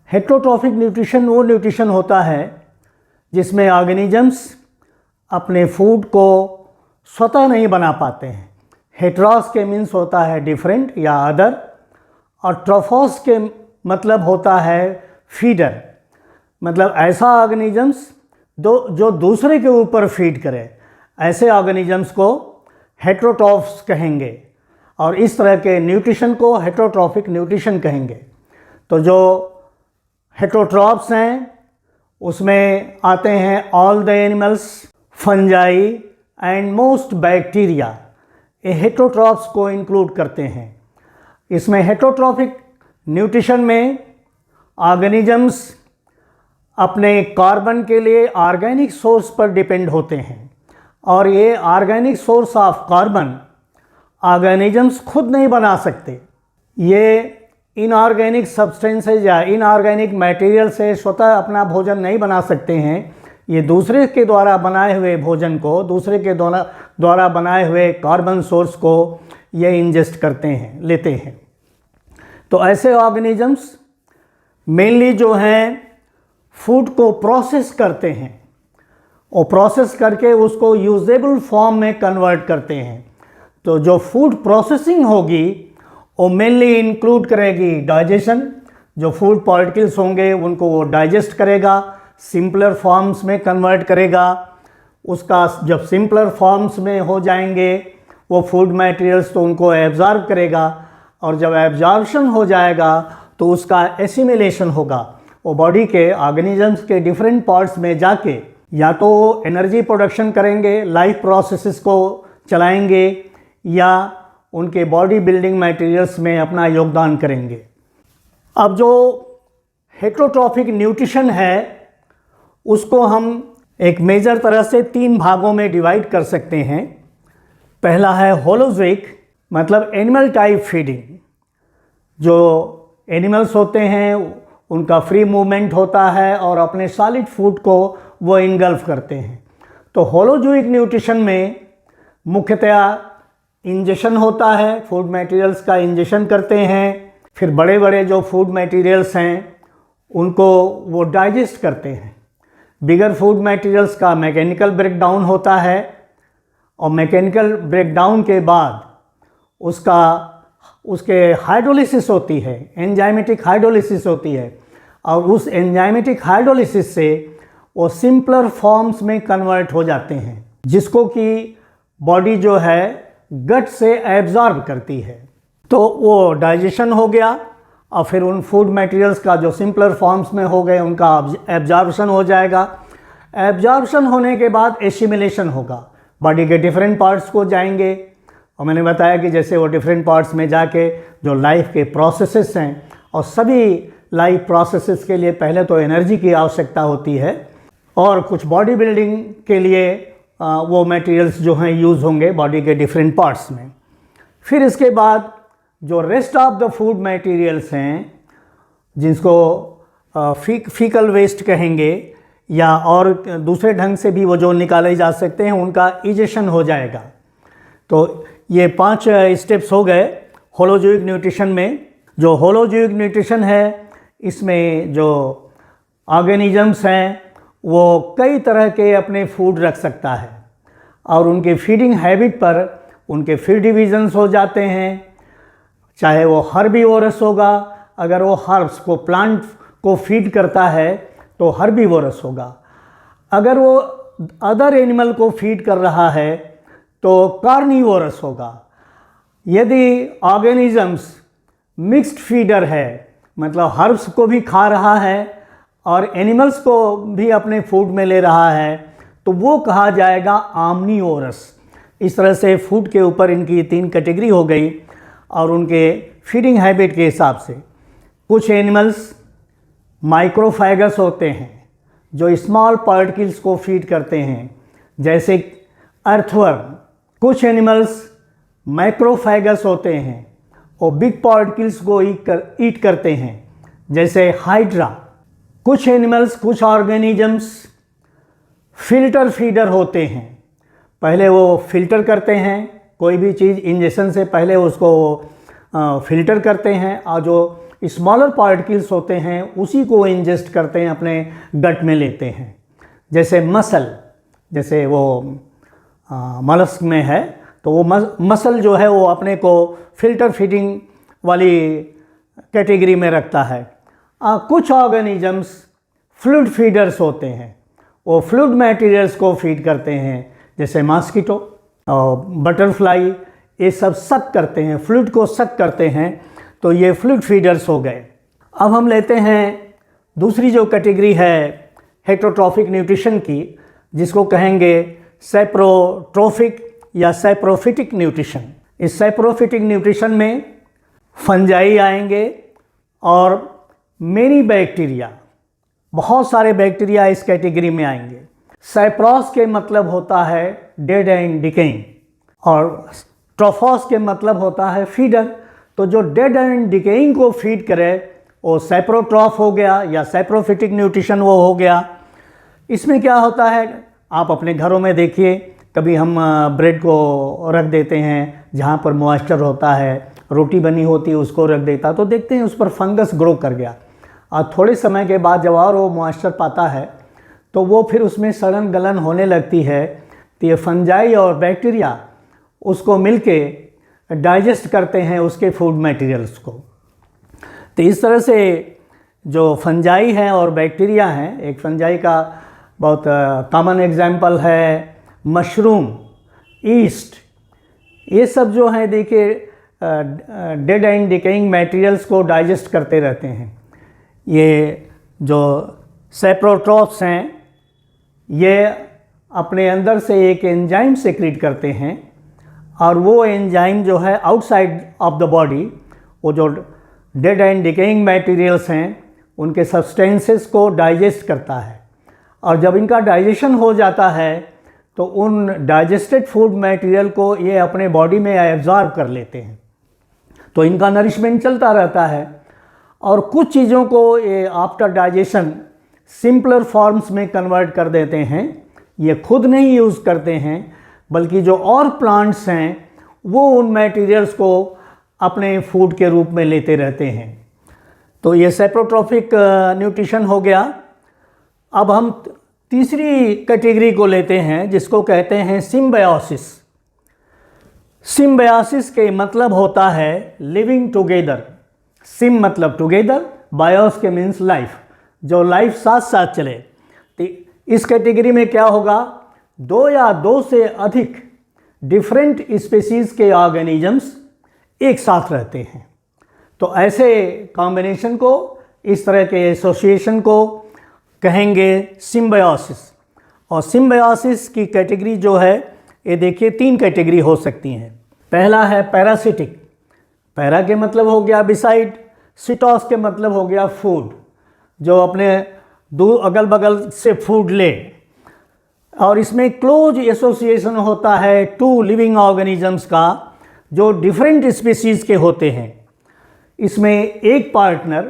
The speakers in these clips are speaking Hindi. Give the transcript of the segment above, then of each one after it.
हेट्रोट्रॉफिक न्यूट्रिशन वो न्यूट्रिशन होता है जिसमें ऑर्गेनिजम्स अपने फूड को स्वतः नहीं बना पाते हैं। हेट्रोस के मीन्स होता है डिफरेंट या अदर, और ट्रोफोस के मतलब होता है फीडर, मतलब ऐसा ऑर्गेनिजम्स जो दूसरे के ऊपर फीड करे, ऐसे ऑर्गेनिजम्स को हेट्रोट्रॉफ्स कहेंगे, और इस तरह के न्यूट्रिशन को हेट्रोट्रॉफिक न्यूट्रिशन कहेंगे। तो जो हेट्रोट्रॉफ्स हैं उसमें आते हैं all the animals, fungi and most bacteria, ये हेट्रोट्रॉफ्स को इंक्लूड करते हैं। इसमें हेट्रोट्रॉफिक न्यूट्रिशन में ऑर्गेनिजम्स अपने कार्बन के लिए ऑर्गेनिक सोर्स पर डिपेंड होते हैं, और ये organic source of carbon organisms खुद नहीं बना सकते। ये इनऑर्गेनिक सब्सटेंसेज या इनऑर्गेनिक मटेरियल से स्वतः अपना भोजन नहीं बना सकते हैं। ये दूसरे के द्वारा बनाए हुए भोजन को, दूसरे के द्वारा बनाए हुए कार्बन सोर्स को ये इंजेस्ट करते हैं, लेते हैं। तो ऐसे ऑर्गेनिजम्स मेनली जो हैं फूड को प्रोसेस करते हैं, और प्रोसेस करके उसको यूजेबल फॉर्म में कन्वर्ट करते हैं। तो जो फूड प्रोसेसिंग होगी वो मेनली इंक्लूड करेगी डाइजेशन, जो फूड पार्टिकल्स होंगे उनको वो डाइजेस्ट करेगा, सिंपलर फॉर्म्स में कन्वर्ट करेगा। उसका जब सिंपलर फॉर्म्स में हो जाएंगे वो फूड मटेरियल्स तो उनको एब्जॉर्ब करेगा, और जब एब्जॉर्प्शन हो जाएगा तो उसका एसिमिलेशन होगा। वो बॉडी के ऑर्गेनिजम्स के डिफरेंट पार्ट्स में जाके या तो एनर्जी प्रोडक्शन करेंगे, लाइफ प्रोसेसेस को चलाएंगे, या उनके बॉडी बिल्डिंग मटेरियल्स में अपना योगदान करेंगे। अब जो हेट्रोट्रॉफिक न्यूट्रिशन है उसको हम एक मेजर तरह से 3 भागों में डिवाइड कर सकते हैं। पहला है होलोजोइक, मतलब एनिमल टाइप फीडिंग। जो एनिमल्स होते हैं उनका फ्री मूवमेंट होता है और अपने सॉलिड फूड को वो इनगल्फ करते हैं। तो होलोजोइक न्यूट्रिशन में मुख्यतया इंजेशन होता है, फूड मटेरियल्स का इंजेशन करते हैं, फिर बड़े बड़े जो फूड मटेरियल्स हैं उनको वो डाइजेस्ट करते हैं। बिगर फूड मटेरियल्स का मैकेनिकल ब्रेकडाउन होता है, और मैकेनिकल ब्रेकडाउन के बाद उसके हाइड्रोलिसिस होती है, एंजाइमेटिक हाइड्रोलिसिस होती है, और उस एंजाइमेटिक हाइड्रोलिसिस से वो सिंपलर फॉर्म्स में कन्वर्ट हो जाते हैं, जिसको कि बॉडी जो है गट से एब्जॉर्ब करती है। तो वो डाइजेशन हो गया, और फिर उन फूड मटेरियल्स का जो सिंपलर फॉर्म्स में हो गए उनका एब्जॉर्प्शन हो जाएगा। एब्जॉर्प्शन होने के बाद एसिमिलेशन होगा, बॉडी के डिफरेंट पार्ट्स को जाएंगे, और मैंने बताया कि जैसे वो डिफरेंट पार्ट्स में जाके जो लाइफ के प्रोसेसेस हैं, और सभी लाइफ प्रोसेसेस के लिए पहले तो एनर्जी की आवश्यकता होती है, और कुछ बॉडी बिल्डिंग के लिए वो मटेरियल्स जो हैं यूज़ होंगे बॉडी के डिफरेंट पार्ट्स में। फिर इसके बाद जो rest of the food materials हैं, जिसको फीकल वेस्ट कहेंगे, या और दूसरे ढंग से भी वो जो निकाले जा सकते हैं, उनका इजेशन हो जाएगा। तो ये 5 स्टेप्स हो गए होलोजोइक न्यूट्रिशन में। जो होलोजोइक न्यूट्रिशन है इसमें जो ऑर्गेनिजम्स हैं वो कई तरह के अपने फूड रख सकता है, और उनके फीडिंग हैबिट पर उनके फीड डिवीजन्स हो जाते हैं। चाहे वो हर्बीवोरस होगा, अगर वो हर्ब्स को, प्लांट को फीड करता है तो हर्बीवोरस होगा। अगर वो अदर एनिमल को फीड कर रहा है तो कार्निवोरस होगा। यदि ऑर्गेनिजम्स मिक्स्ड फीडर है, मतलब हर्ब्स को भी खा रहा है और एनिमल्स को भी अपने फूड में ले रहा है, तो वो कहा जाएगा आमनीवोरस। इस तरह से फूड के ऊपर इनकी 3 कैटेगरी हो गई, और उनके फीडिंग हैबिट के हिसाब से। कुछ एनिमल्स माइक्रोफैगस होते हैं जो स्मॉल पार्टिकल्स को फीड करते हैं, जैसे अर्थवर्म। कुछ एनिमल्स मैक्रोफैगस होते हैं और बिग पार्टिकल्स को ईट करते हैं, जैसे हाइड्रा। कुछ एनिमल्स, कुछ ऑर्गेनिजम्स फिल्टर फीडर होते हैं। पहले वो फिल्टर करते हैं, कोई भी चीज़ इंजेक्शन से पहले उसको फ़िल्टर करते हैं, और जो स्मॉलर पार्टिकल्स होते हैं उसी को इंजेस्ट करते हैं, अपने गट में लेते हैं। जैसे मसल, जैसे वो मलस्क में है, तो वो मसल जो है वो अपने को फिल्टर फीडिंग वाली कैटेगरी में रखता है। कुछ ऑर्गेनिजम्स फ्लूइड फीडर्स होते हैं, वो फ्लूइड मटेरियल्स को फीड करते हैं, जैसे मॉस्किटो और बटरफ्लाई, ये सब सक करते हैं, फ्लूइड को सक करते हैं, तो ये फ्लूइड फीडर्स हो गए। अब हम लेते हैं दूसरी जो कैटेगरी है हेटरोट्रॉफिक न्यूट्रिशन की, जिसको कहेंगे सैप्रोट्रोफिक या सैप्रोफिटिक न्यूट्रिशन। इस सैप्रोफिटिक न्यूट्रिशन में फंजाई आएंगे और मेनी बैक्टीरिया, बहुत सारे बैक्टीरिया इस कैटेगरी में आएंगे। सैप्रोस के मतलब होता है डेड एंड डिकेइंग और ट्रोफोस के मतलब होता है फीडर। तो जो डेड एंड डिकेइंग को फीड करे वो सैप्रोट्रॉफ हो गया या सैप्रोफिटिक न्यूट्रिशन वो हो गया। इसमें क्या होता है, आप अपने घरों में देखिए, कभी हम ब्रेड को रख देते हैं जहाँ पर मॉइस्चर होता है, रोटी बनी होती है उसको रख देता, तो देखते हैं उस पर फंगस ग्रो कर गया, और थोड़े समय के बाद जब और वो मॉइस्चर पाता है तो वो फिर उसमें सड़न गलन होने लगती है। तो ये फंजाई और बैक्टीरिया उसको मिलके डाइजेस्ट करते हैं उसके फूड मटेरियल्स को। तो इस तरह से जो फंजाई हैं और बैक्टीरिया हैं, एक फंजाई का बहुत कॉमन एग्जाम्पल है मशरूम, ईस्ट, ये सब जो हैं देखिए डेड एंड डिकेइंग मटेरियल्स को डाइजेस्ट करते रहते हैं। ये जो सैप्रोट्रॉफ्स हैं ये अपने अंदर से एक एंजाइम सेक्रेट करते हैं, और वो एंजाइम जो है आउटसाइड ऑफ द बॉडी, वो जो डेड एंड डिकेइंग मटेरियल्स हैं उनके सब्सटेंसेस को डाइजेस्ट करता है, और जब इनका डाइजेशन हो जाता है तो उन डाइजेस्टेड फूड मटेरियल को ये अपने बॉडी में एब्जॉर्ब कर लेते हैं, तो इनका नरिशमेंट चलता रहता है। और कुछ चीज़ों को ये आफ्टर डाइजेशन सिंपलर फॉर्म्स में कन्वर्ट कर देते हैं। ये खुद नहीं यूज़ करते हैं, बल्कि जो और प्लांट्स हैं वो उन मटेरियल्स को अपने फूड के रूप में लेते रहते हैं। तो ये सैप्रोट्रॉफिक न्यूट्रिशन हो गया। अब हम तीसरी कैटेगरी को लेते हैं जिसको कहते हैं सिम्बायोसिस। सिम्बायोसिस के मतलब होता है लिविंग टुगेदर। सिम मतलब टुगेदर, बायोस के मीन्स लाइफ, जो लाइफ साथ साथ चले। तो इस कैटेगरी में क्या होगा, दो या दो से अधिक डिफरेंट स्पीसीज़ के ऑर्गेनिजम्स एक साथ रहते हैं। तो ऐसे कॉम्बिनेशन को, इस तरह के एसोसिएशन को कहेंगे सिम्बायोसिस। और सिम्बायोसिस की कैटेगरी जो है ये देखिए तीन कैटेगरी हो सकती हैं। पहला है पैरासिटिक, पैरा के मतलब हो गया बिसाइड, सिटोस के मतलब हो गया फूड, जो अपने अगल बगल से फूड ले, और इसमें क्लोज एसोसिएशन होता है टू लिविंग ऑर्गेनिजम्स का जो डिफरेंट स्पीसीज़ के होते हैं। इसमें एक पार्टनर,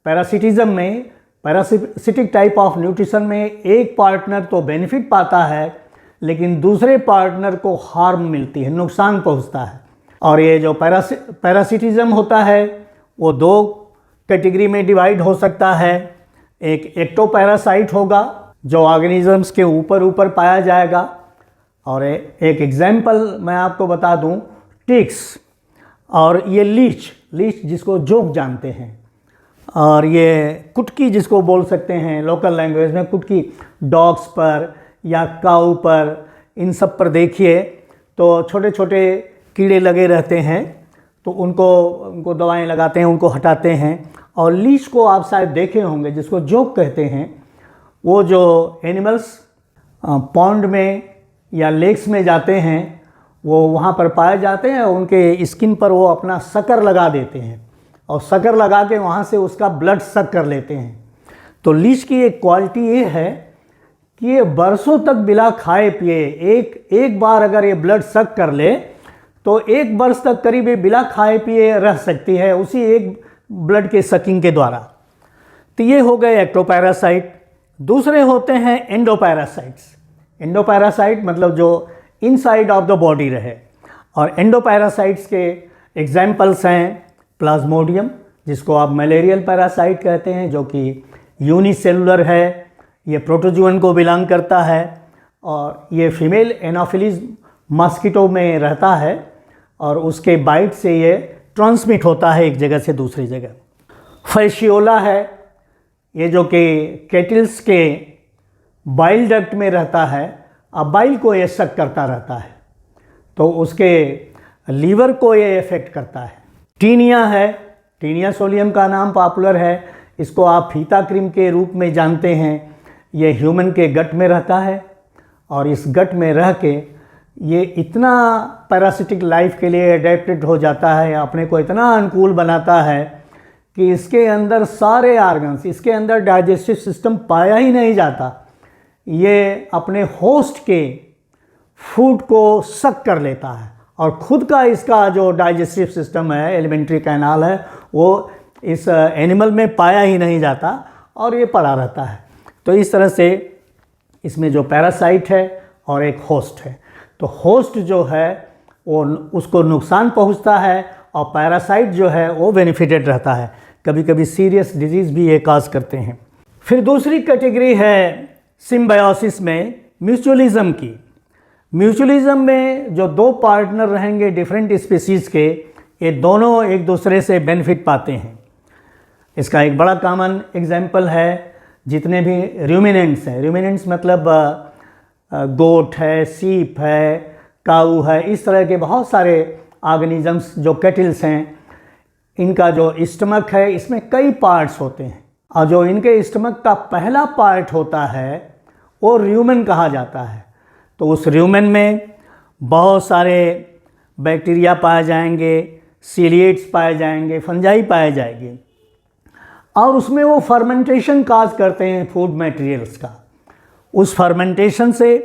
पैरासिटिज्म में, पैरासिटिक टाइप ऑफ न्यूट्रिशन में एक पार्टनर तो बेनिफिट पाता है, लेकिन दूसरे पार्टनर को हार्म मिलती है, नुकसान पहुंचता है। और ये जो पैरासिटिज्म होता है वो दो कैटेगरी में डिवाइड हो सकता है। एक एक्टोपैरासाइट होगा जो ऑर्गेनिजम्स के ऊपर पाया जाएगा, और एक एग्जाम्पल मैं आपको बता दूं, टिक्स, और ये लीच जिसको जोक जानते हैं, और ये कुटकी जिसको बोल सकते हैं लोकल लैंग्वेज में, कुटकी डॉग्स पर या काऊ पर, इन सब पर देखिए तो छोटे छोटे कीड़े लगे रहते हैं, तो उनको दवाएं लगाते हैं, उनको हटाते हैं। और लीच को आप शायद देखे होंगे, जिसको जोक कहते हैं, वो जो एनिमल्स पॉन्ड में या लेक्स में जाते हैं वो वहाँ पर पाए जाते हैं, उनके स्किन पर वो अपना शक्कर लगा देते हैं, और शक्कर लगा के वहाँ से उसका ब्लड सक कर लेते हैं। तो लीच की एक क्वालिटी ये है कि ये बरसों तक बिना खाए पिए, एक बार अगर ये ब्लड सक कर ले तो एक वर्ष तक करीब ये बिना खाए पिए रह सकती है, उसी एक ब्लड के सकिंग के द्वारा। तो ये हो गए एक्टोपैरासाइट। दूसरे होते हैं एंडोपैरासाइट्स। एंडोपैरासाइट मतलब जो इनसाइड ऑफ द बॉडी रहे, और एंडोपैरासाइट्स के एग्जाम्पल्स हैं प्लाज्मोडियम, जिसको आप मलेरियल पैरासाइट कहते हैं, जो कि यूनिसेलुलर है, ये प्रोटोजुअन को बिलोंग करता है और ये फीमेल एनोफिलीज मस्कीटो में रहता है और उसके बाइट से ये ट्रांसमिट होता है एक जगह से दूसरी जगह। फैशियोला है, ये जो कि कैटल्स के बाइल डक्ट में रहता है, अब बाइल को ये सक करता रहता है तो उसके लीवर को ये इफेक्ट करता है। टीनिया है, टीनिया सोलियम का नाम पॉपुलर है, इसको आप फीता क्रीम के रूप में जानते हैं। ये ह्यूमन के गट में रहता है और इस गट में रह के ये इतना पैरासिटिक लाइफ के लिए एडेप्टेड हो जाता है, अपने को इतना अनुकूल बनाता है कि इसके अंदर सारे ऑर्गन्स, इसके अंदर डाइजेस्टिव सिस्टम पाया ही नहीं जाता, ये अपने होस्ट के फूड को सक कर लेता है और खुद का इसका जो डाइजेस्टिव सिस्टम है, एलिमेंट्री कैनाल है, वो इस एनिमल में पाया ही नहीं जाता और ये पड़ा रहता है। तो इस तरह से इसमें जो पैरासाइट है और एक होस्ट है, तो होस्ट जो है वो उसको नुकसान पहुंचता है और पैरासाइट जो है वो बेनिफिटेड रहता है। कभी कभी सीरियस डिजीज़ भी ये काज करते हैं। फिर दूसरी कैटेगरी है सिम्बायोसिस में म्यूचुअलिज्म की। म्यूचुअलिज्म में जो दो पार्टनर रहेंगे डिफरेंट स्पीसीज़ के, ये दोनों एक दूसरे से बेनिफिट पाते हैं। इसका एक बड़ा कॉमन एग्जाम्पल है जितने भी रूमिनेंट्स हैं, रूमिनेंट्स मतलब गोट है, सीप है, काऊ है, इस तरह के बहुत सारे ऑर्गेनिजम्स जो कैटल्स हैं, इनका जो स्टमक है इसमें कई पार्ट्स होते हैं और जो इनके स्टमक का पहला पार्ट होता है वो र्यूमेन कहा जाता है। तो उस र्यूमेन में बहुत सारे बैक्टीरिया पाए जाएंगे, सीलिएट्स पाए जाएंगे, फंजाई पाए जाएंगे और उसमें वो फर्मेंटेशन काज करते हैं फूड मटेरियल्स का। उस फर्मेंटेशन से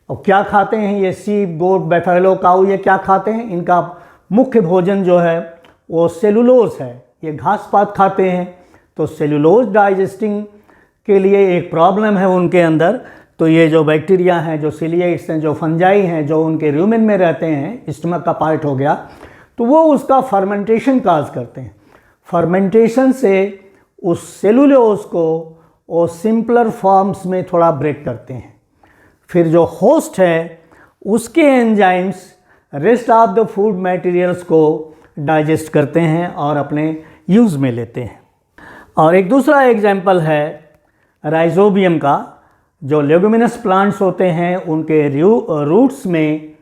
और क्या खाते हैं ये सीप, गोट, बैफेलो, काऊ, ये क्या खाते हैं? इनका मुख्य भोजन जो है वो सेलुलोज है, ये घास पात खाते हैं। तो सेलुलोज डाइजेस्टिंग के लिए एक प्रॉब्लम है उनके अंदर। तो ये जो बैक्टीरिया हैं, जो सीलिएट्स हैं, जो फंजाई हैं, जो उनके र्यूमेन में रहते हैं, स्टमक का पार्ट हो गया, तो वो उसका फर्मेंटेशन काज करते हैं। फर्मेंटेशन से उस सेलुलोज को वो सिंपलर फॉर्म्स में थोड़ा ब्रेक करते हैं। फिर जो होस्ट है उसके enzymes rest of the food materials को डाइजेस्ट करते हैं और अपने यूज़ में लेते हैं। और एक दूसरा एग्जाम्पल है राइजोबियम का। जो लेगुमिनस प्लांट्स होते हैं उनके रूट्स में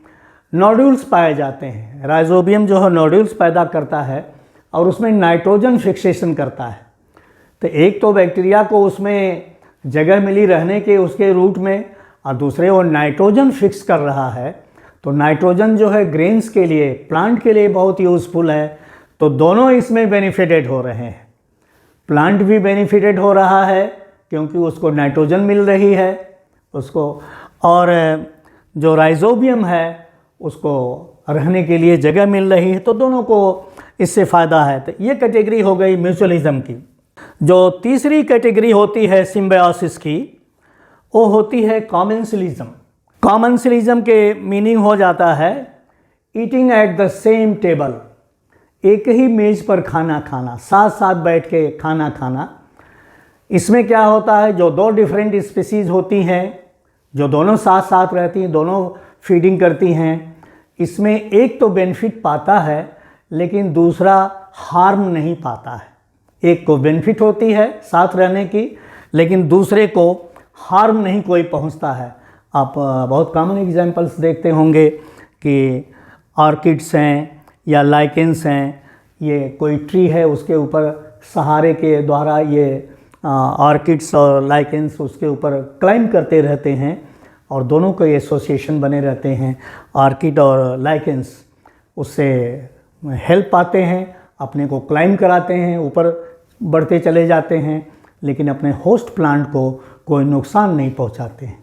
नोड्यूल्स पाए जाते हैं। राइजोबियम जो है नोड्यूल्स पैदा करता है और उसमें नाइट्रोजन फिक्सेशन करता है। तो एक तो बैक्टीरिया को उसमें जगह मिली रहने के उसके रूट में, और दूसरे वो नाइट्रोजन फिक्स कर रहा है। तो नाइट्रोजन जो है ग्रेन्स के लिए, प्लांट के लिए बहुत यूज़फुल है। तो दोनों इसमें बेनिफिटेड हो रहे हैं। प्लांट भी बेनिफिटेड हो रहा है क्योंकि उसको नाइट्रोजन मिल रही है उसको, और जो राइजोबियम है उसको रहने के लिए जगह मिल रही है। तो दोनों को इससे फ़ायदा है। तो ये कैटेगरी हो गई म्यूचुअलिज्म की। जो तीसरी कैटेगरी होती है सिम्बायोसिस की, वो होती है कॉमेंसलिज्म। कॉमेंसलिज्म के मीनिंग हो जाता है eating at the same table, एक ही मेज़ पर खाना खाना, साथ साथ बैठ के खाना खाना। इसमें क्या होता है, जो दो डिफरेंट स्पीसीज़ होती हैं, जो दोनों साथ साथ रहती हैं, दोनों फीडिंग करती हैं, इसमें एक तो बेनिफिट पाता है लेकिन दूसरा हार्म नहीं पाता है। एक को बेनिफिट होती है साथ रहने की, लेकिन दूसरे को हार्म नहीं कोई पहुंचता है। आप बहुत कॉमन एग्जांपल्स देखते होंगे कि ऑर्किड्स हैं या लाइकेंस हैं, ये कोई ट्री है उसके ऊपर सहारे के द्वारा ये ऑर्किड्स और लाइकेंस उसके ऊपर क्लाइंब करते रहते हैं और दोनों के एसोसिएशन बने रहते हैं। ऑर्किड और लाइकेंस उससे हेल्प पाते हैं, अपने को क्लाइंब कराते हैं, ऊपर बढ़ते चले जाते हैं, लेकिन अपने होस्ट प्लांट को कोई नुकसान नहीं पहुंचाते हैं।